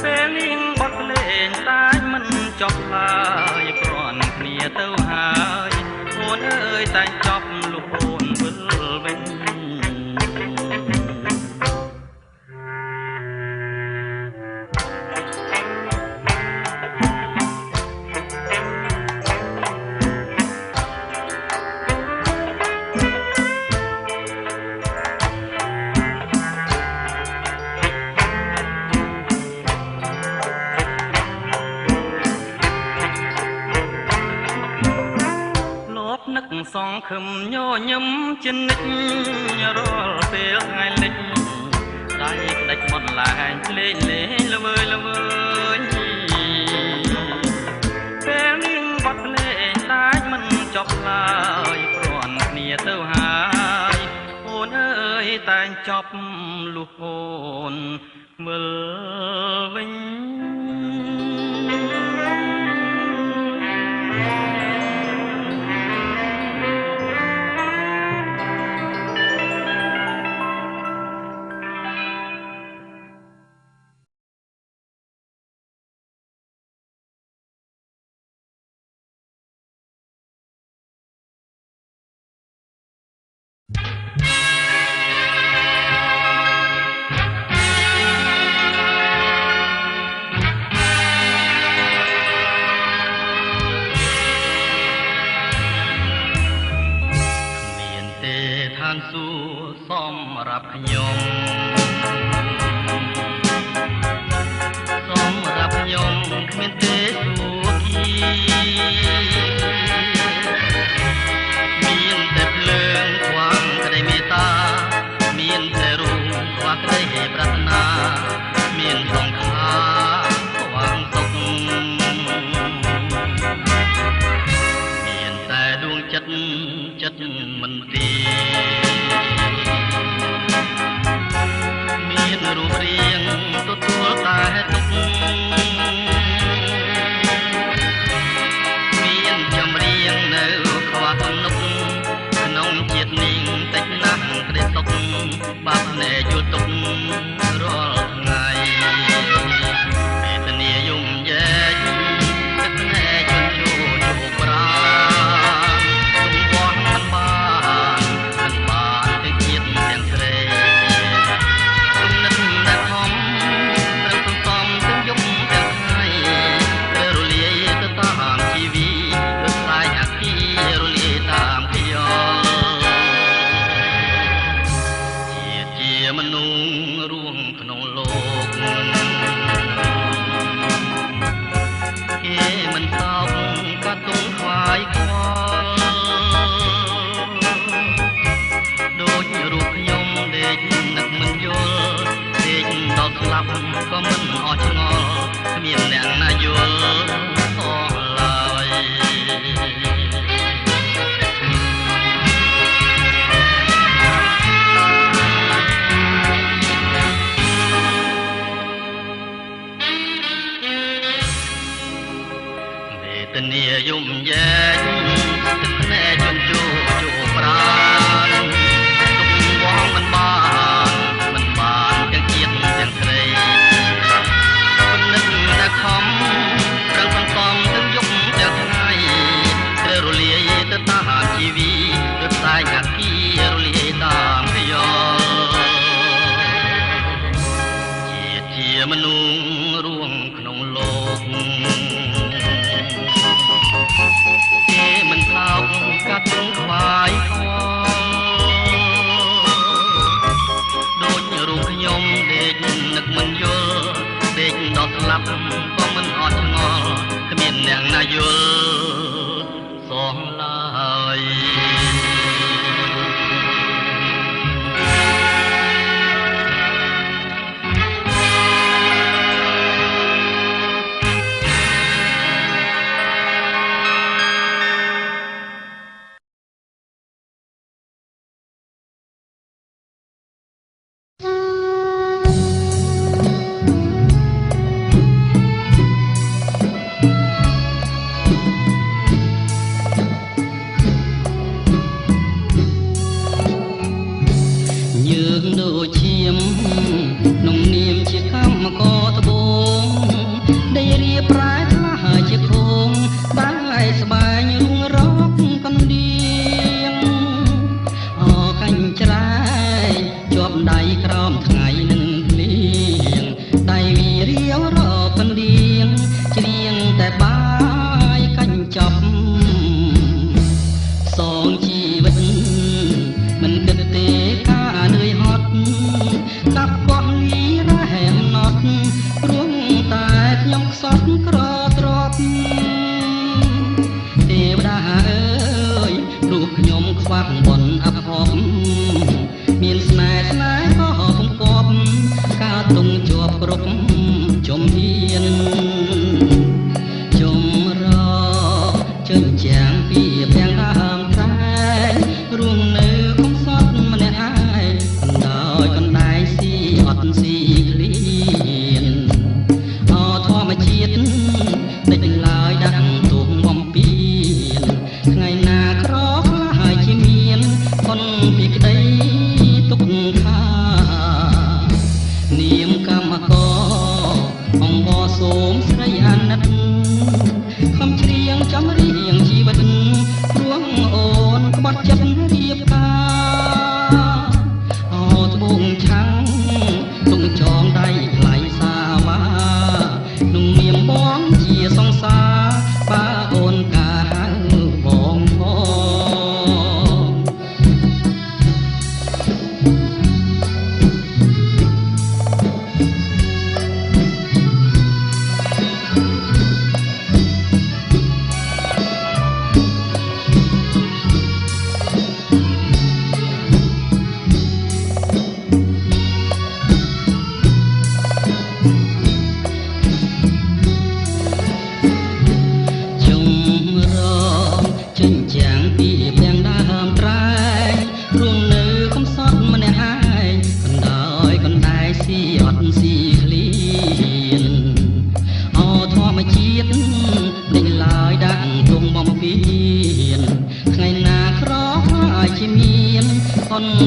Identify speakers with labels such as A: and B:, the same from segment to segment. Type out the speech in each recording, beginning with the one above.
A: ពេលលៀងបត់លេងតែមិន សងខឹមញញឹមជានិច្ចរាល់ពេលថ្ងៃលិចដៃក្តិចបត់ឡាញលេងលេងល្វើយល្វើយពេលនាងបាត់លេងដាច់មិនចប់ឡើយព្រាន់គ្នាទៅហើយអូនអើយតែងចប់លុះអូនមើលវិញសួរសម្រាប់ខ្ញុំគ្មានទេសួរគីមានតែភ្លើងខ្វាងក្តីមេត្តាមានតែរូបខ្វះក្តីប្រាថ្នាមានសង្ខារខ្វាងទុកមានតែដួងចិត្តមិនទីមានរូបរាងទទួលតែទុកមានចម្រៀងនៅខ្វះទំនុកក្នុងជាតិនាងតិចណាស់ក្តីសុខបាប់ណែយល់ទុករាល់ថ្ងៃវេទនាយំយែកទឹកភ្នែកជន់ជោប្រាទុំបោះមិនបានទាំងជាតិទាំងស្រេគុណនិតតែខំត្រូវសន្សំទាំងយប់ទាំងថ្ងៃត្រូវរលាយទៅតាមជីវីដូចខ្លាយអាគីរលាយតាមខ្យល់ជាមនុស្សរួមក្នុងលោកគេមិនសោកក៏ទុំខ្វាយខ្វល់ដូចរូបខ្ញុំដេកនឹកមិនយល់ដេកដល់ស្លាប់ក៏មិនអស់ឆ្ងល់គ្មានអ្នកណាយល់សោះឡើយវេទនាយំយែកទឹកភ្នែកជន់ជោប្រានទុកវងមិនបានទាំងជាតិទាំងស្រីគុណនិតតែខំប្រឹងសន្សំទាំងយប់ទាំងថ្ងៃត្រូវរលាយទៅតាមជីវីដូចខ្សែអាគីរលាយតាមខ្យល់ជាមនុស្សរួមក្នុងលោកគេមិនថោកកាត់ខ្វាយខ្វល់ដូចរូបខ្ញុំដេកនឹកមិនយល់ដេកដល់ស្លាប់ក៏មិនអត់ឆ្ងល់គ្មានអ្នកណាយល់សោះឡើយយើងដូចឈាមក្នុងនាមជាកម្មករត្បូងដែលរៀបប្រាខ្លះជាខូងបែកស្បែករុងរកកណ្ដៀងអកាញ់ច្រែកជាប់ដៃក្រោមថ្ងៃនឹងភ្លៀងដៃវារាវរកកណ្ដៀងច្រៀងតែបាយកាញ់ចប់សងជីវិតមិនគិតទេការនឿយហត់កាប់កោះលីរ៉ែណត់រួមតែខ្ញុំខ្សត់ក្រទ្រព្យ មស្រីអាណិតខំច្រៀងចំរៀងជីវិតរួងអូនក្បត់ចិត្តរៀបការអោត្បូងឆាំងទុំចងដៃថ្លៃសាវ៉ាนุ่ងនាមបងជាសង្សារបើអូនកាហៅបងផង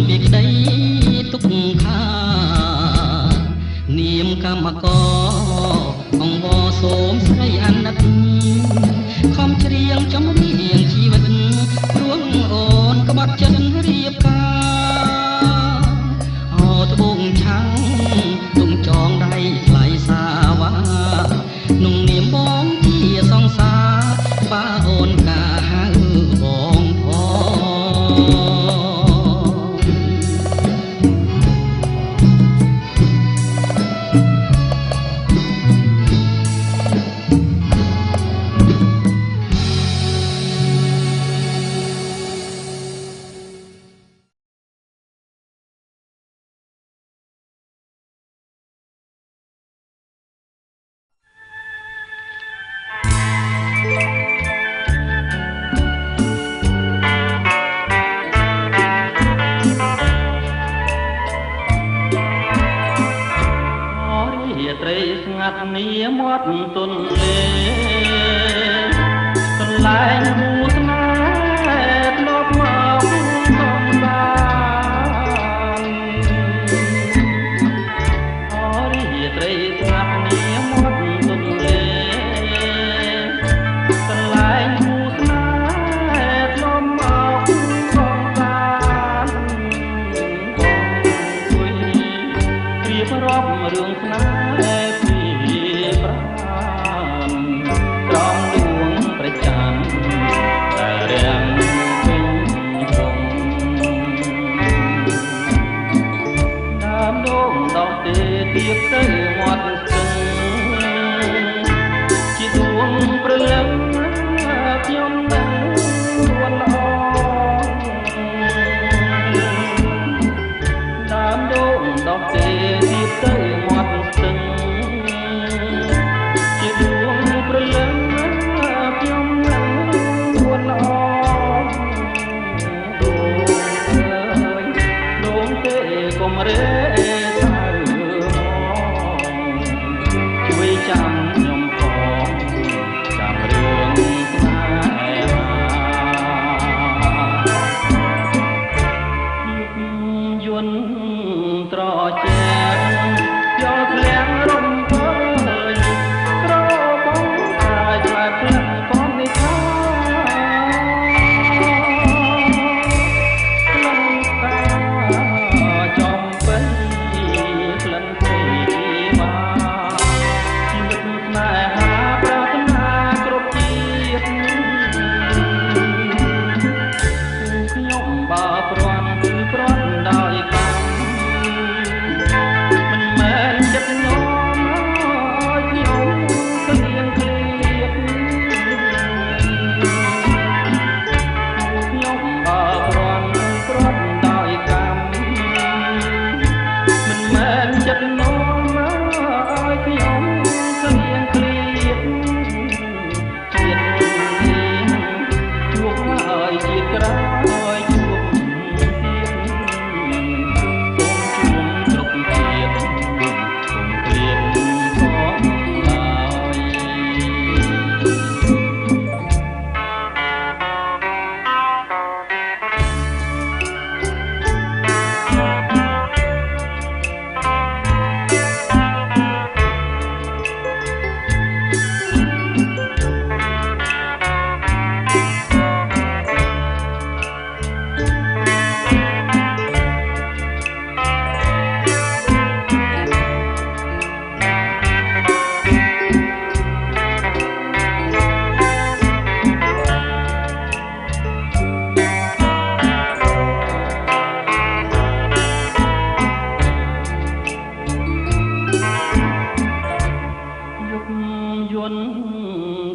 A: ពីក្តីទុកខានាមកម្មករអង្គបសូមស្រីអាណិតខំច្រៀងចំរៀងជីវិតរួងអូនក្បត់ចិត្តរៀបការអោត្បូងឆាំងទុំចងដៃថ្លៃសាវ៉ាนุ่ងនាមបងជាសង្សារបើអូនកាហៅបងផងនាមាត់ទន្លេកន្លែងមូស្នេហ៍ធ្លាប់មកកំសាន្តអរិយត្រីស្ងាត់នាមាត់ទន្លេកន្លែងមូស្នេហ៍ធ្លាប់មកកំសាន្តរៀបរាប់រឿងស្នេហ៍ក្រំលួងប្រចាំតែ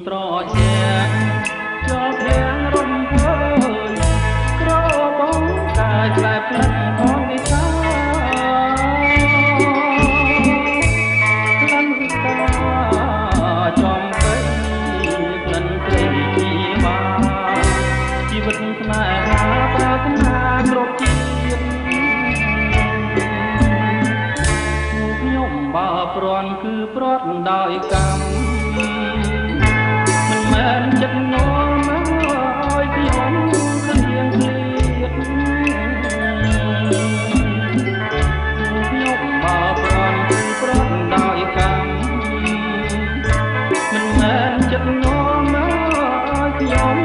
A: ត្រជាជាប់ធាងរំភើយក្របងកាយផ្លែផ្លិតផងវិសាក្លិនតាចំពេញក្លិនព្រៃជីវាជីវិតស្នេហាប្រាថ្នាគ្រប់ជាតិខ្ញុំបើព្រាន់គឺព្រាត់ដោយកម្មមិនមែនចិត្តនាំឲ្យខ្ញុំគ្លៀងគ្លៀតខ្ញុំបើព្រាន់គឺព្រាត់ដោយកម្មមិនមែនចិត្តនាំឲ្យខ្ញុំ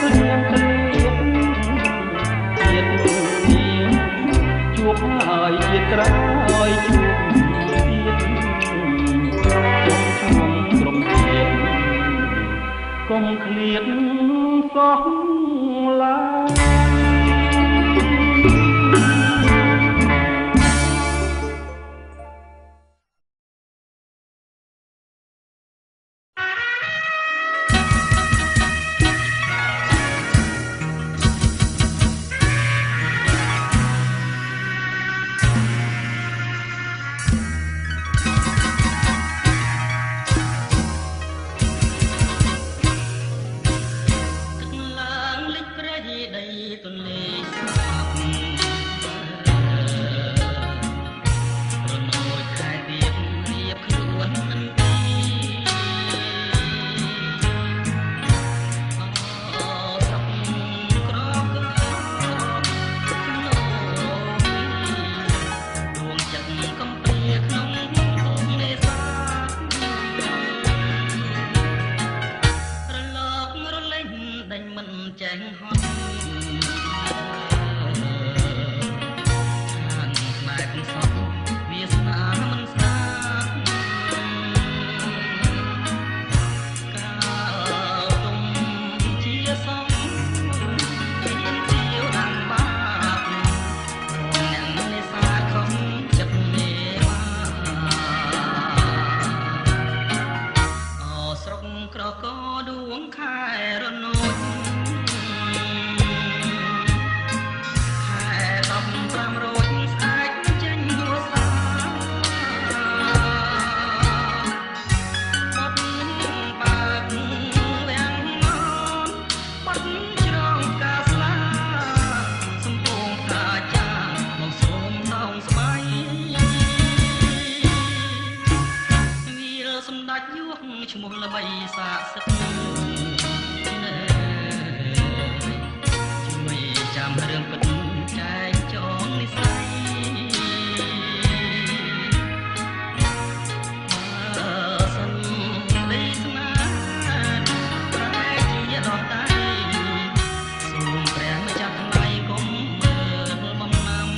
A: គ្លៀងគ្លៀតជាតិនេះជួបហើយជាតិក្រោយជួបកុំឃ្លាតសោះឡើឈ្មោះល្បីសាកសិទ្ធជួយចាំរឿងពិតចែកចងនិស័យសិនដីស្នាតែជាដល់ដៃសូមព្រះម្ចាស់ថ្លៃកុំមើលបំណាំ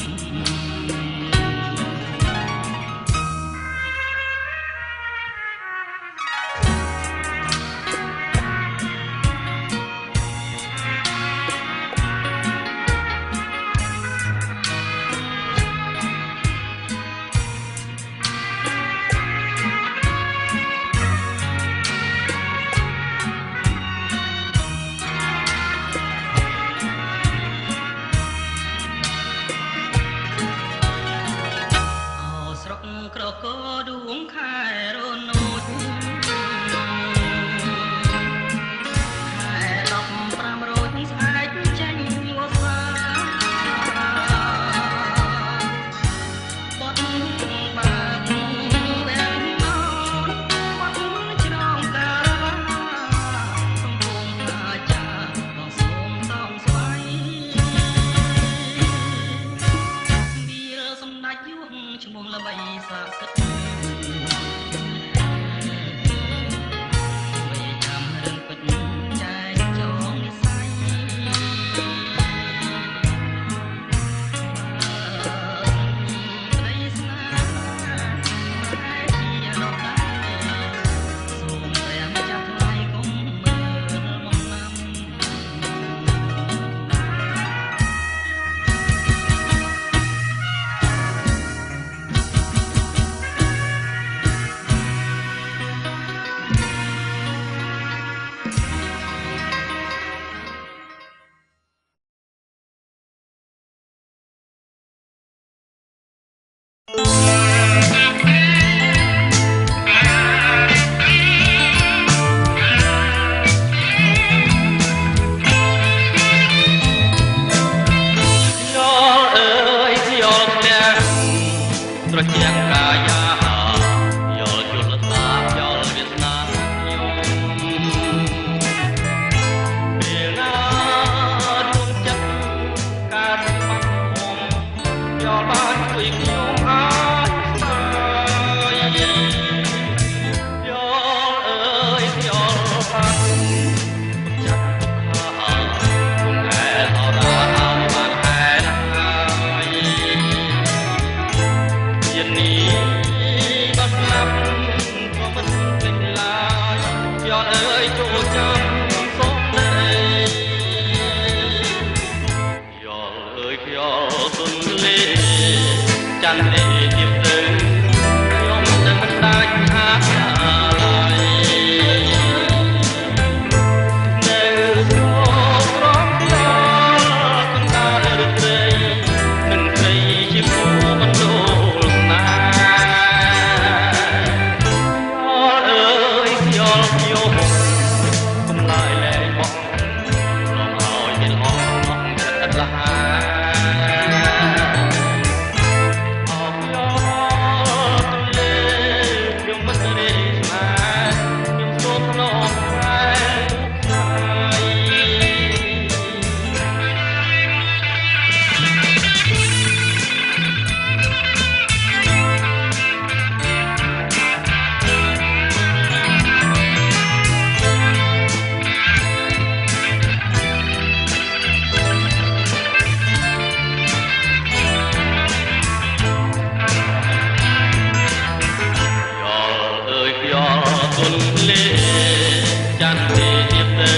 A: ត្រជាក់កាយាយល់យល់សាបយល់វាសនាយំពេលណាដួងចិត្តការបាត់ហមយល់បានជួយខ្ញុំអាចស្ដាយយល់អើយយល់បានចាក់ទុកខាគុំហែអរ៉ាឲ្យបានហែហើយយានេះបាត់ស្លាប់ក៏មិនភ្លេចឡើយយល់អើយចូលចាំសុំដីយល់អើយយល់ទុនលេច័ន្ទទេទៀបទៅខ្ញុំនឹងមិនដាច់អាឡើយនៅស្រោក្រំយ៉ាកណ្ដាលរត្រីនឹងស្រីជាគូមិនដូរណាយល់អើយយល់ខ្ញុំកំឡាយលែងបងនាំឲ្យមានអស់ចិត្តលះទុនលេច័ន្ទទេទៀបទៅ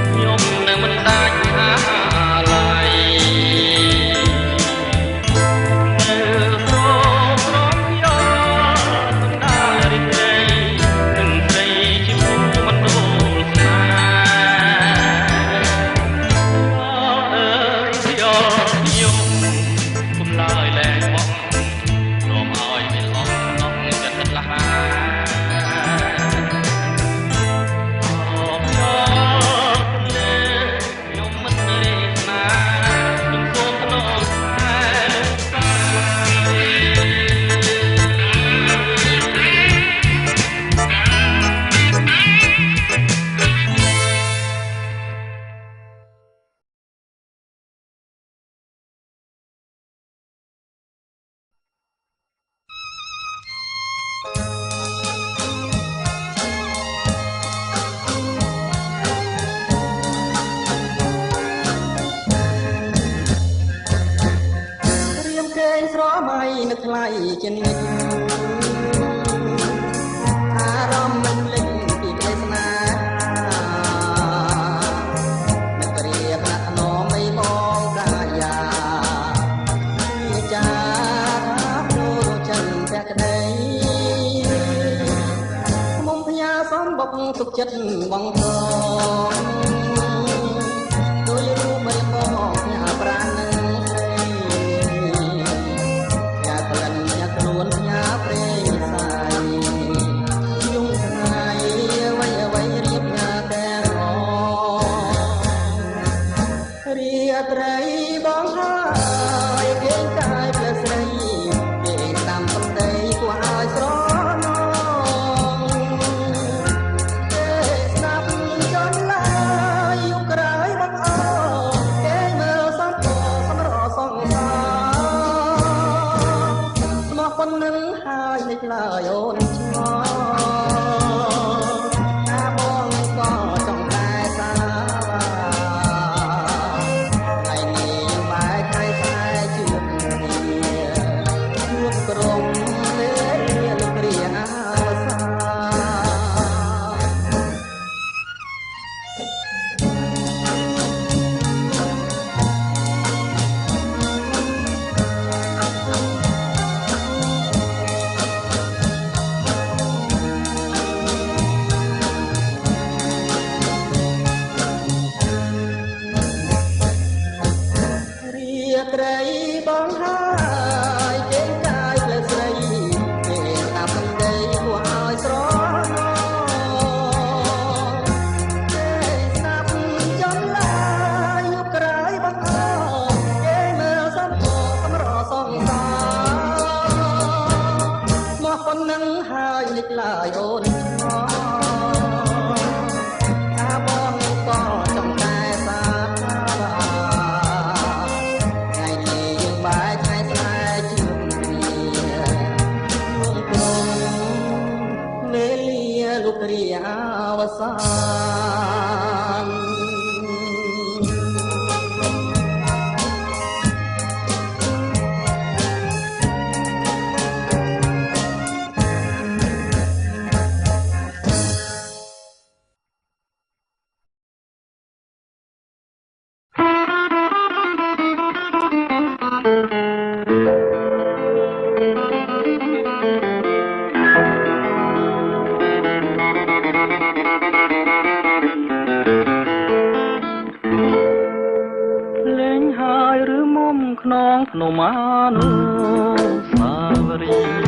A: ខ្ញុំនឹងមិនដាច់អាឡើយនៅស្រោក្រំយ៉ាកណ្ដាលរីករាយនឹងស្រីជាគូមិនដូរស្នេហ៍អើយយល់ខ្ញុំកុំឡើយលែងបងនាំឲ្យមានអស់ចិត្តលះនឹកថ្លៃជានិច្ចអារម្មណ៍មិនលិចពីក្តីស្នេហានឹករៀបណាស់ណោមអីបងកាយាជាចាថាព្រោះចិនតែក្តីមុំផ្ញើសំបុកទុកចិត្តបងធំដោយរូបបីបងផ្ញើប្រាណនឹងខ្លួនផ្ញើព្រេងសាយយងថ្ងៃអ្វីអ្វីរៀបណាតែររាត្រីបងហើយគេកាយព្រះស្រីគេតាមបន្ដីគួរឲ្យស្រណងគេស្ដាប់ចន្លា
B: វសាន
A: ភ្នំអានុសាវរីយ៍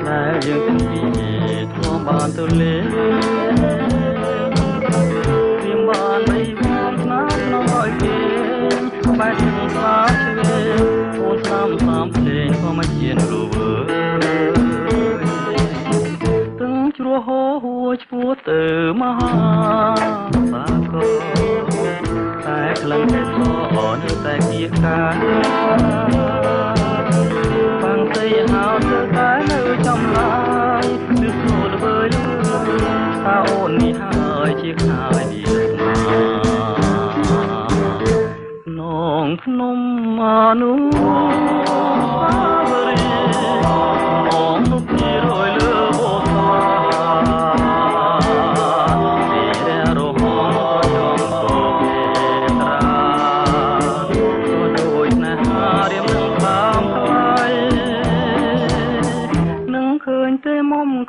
A: ដែលយើងទាំងពីរធ្លាប់បានទៅលេងព្រៀងបានបីវងស្នាក្នុងឲ្យគេបែបទាំងស្លាឆ្វេងអូនស្ដាំតាមភ្លេងក៏មិនជៀនរវើទាំងជ្រោះហូរហួរឈ្មោះទៅមហាសាគរតែក្លិនតែធអនៅតែគៀកកាបាំងស្អីហៅទៅតែនៅចំឡាយគឺស្នូលវើយថាអូននេះហើយជាខាយវាស្នានងភ្នំអានុសាវរីយ៍នងនុកទីរយលើអូស្លា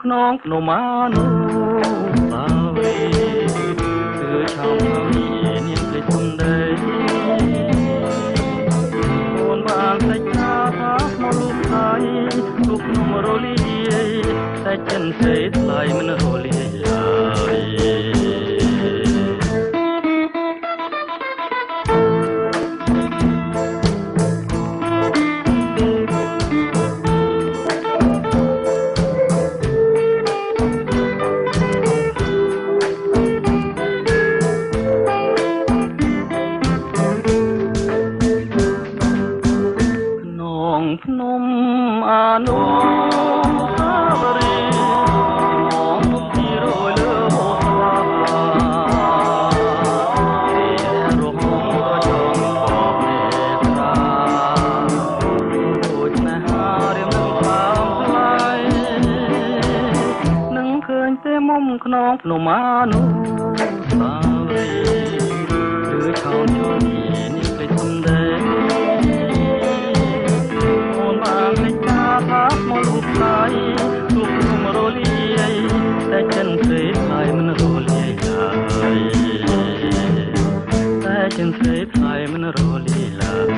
A: ខ្នងភ្នំអានុសាវរីយ៍គឺឆោមនេះនាងភ្លេចសំដីអូនបានសេចក្ដីថាស្មោះលូកថ្លៃទូក្នុងរលាយតែចិនសេថ្លៃមិនរលាយឡើយភ្នំអានុសាវរីយ៍នងនុកទីរយលើអូស្លារហូតចង់បបនេត្រាដូចស្នេហារៀមនឹងតាមថ្លៃនឹងឃើញតែមុំខ្នងភ្នំអានុសាវរីយ៍គឺឆោមចូលនេះនេះពេចសំដីថាមកលូកថ្លៃទូក្នុងរលាយតែចិនស្រីថ្លៃមិនរលាយឡើយតែចិនស្រីថ្លៃមិនរលាយឡើយ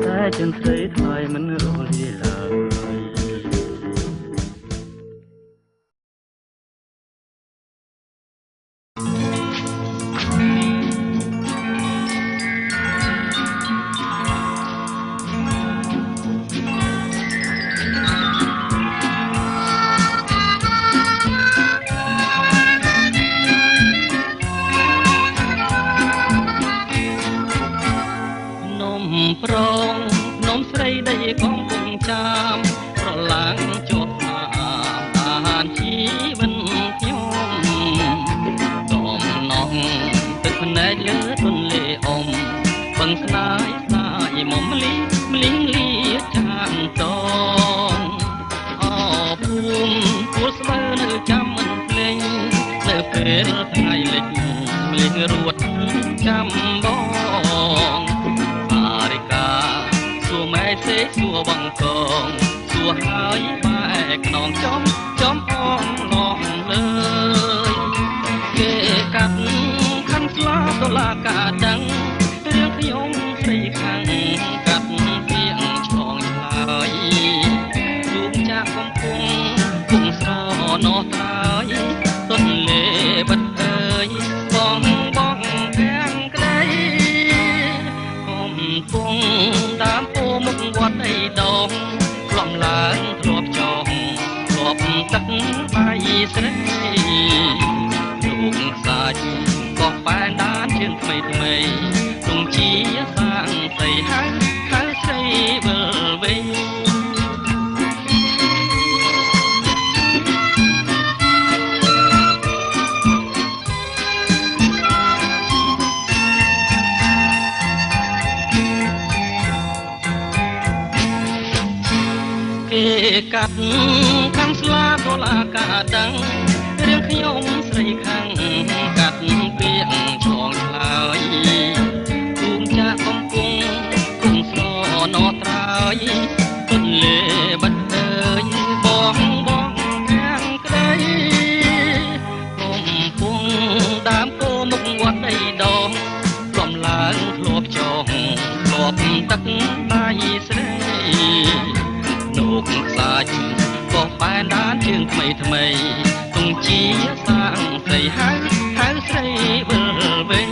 A: តែចិនស្រីថ្លៃមិនរលាយឡើយប្រងនំស្រីដីកំពុងចាំប្រឡាំងជាប់អានជីវិតខ្ញុំតំណងទឹកភ្នែកលើទន្លេអមបឹងស្នាយស្នាយមុំលីលីចានតងអភូមិពួលស្បើនៅចាំមិនភ្លេងនៅពេលថ្ងៃលិចភ្លេងរួតចាំបងសេកសួរបងកងសួរហើយបែកខ្នងចំអងងងលើយគេកាត់ខណ្ឌស្លាតុលាការដឹងរឿងខ្ញុំស្រីខាងកាត់ពីងឆ្លងឆ្លើយជួបចាក់កំពុងពុងស្រណោះត្រើយទន្លេបាត់អើយបងទាំងក្ដីកំពុងដើមពោមុខវត្តអីដងខ្លំឡើងធ្លាប់ចងធ្លាប់ទឹកបាយស្រីលោកសាច់ក៏ប៉ែនដានជើងថ្មីទុំជាសាងស្រីហៅស្រីវិលវិញ កាត់ខាងស្លាដុល្លារកាដឹងរៀងខ្ញុំស្រីខាងកាត់ពីងឆ្លងឆ្លើយគូងចាក់កំពុងគង់ស្រណោត្រើយទុនលេបាត់អើយបងខាងក្ដីកំពុងដើមគោមុខវត្តដីដងកំឡើងធ្លាប់ចងធ្លាប់ទឹកដៃស្រីនូកខ្សាច់ក៏បែនដានជើងថ្មីថ្មីទងជាសាងស្រីហៅស្រីវិលវិញ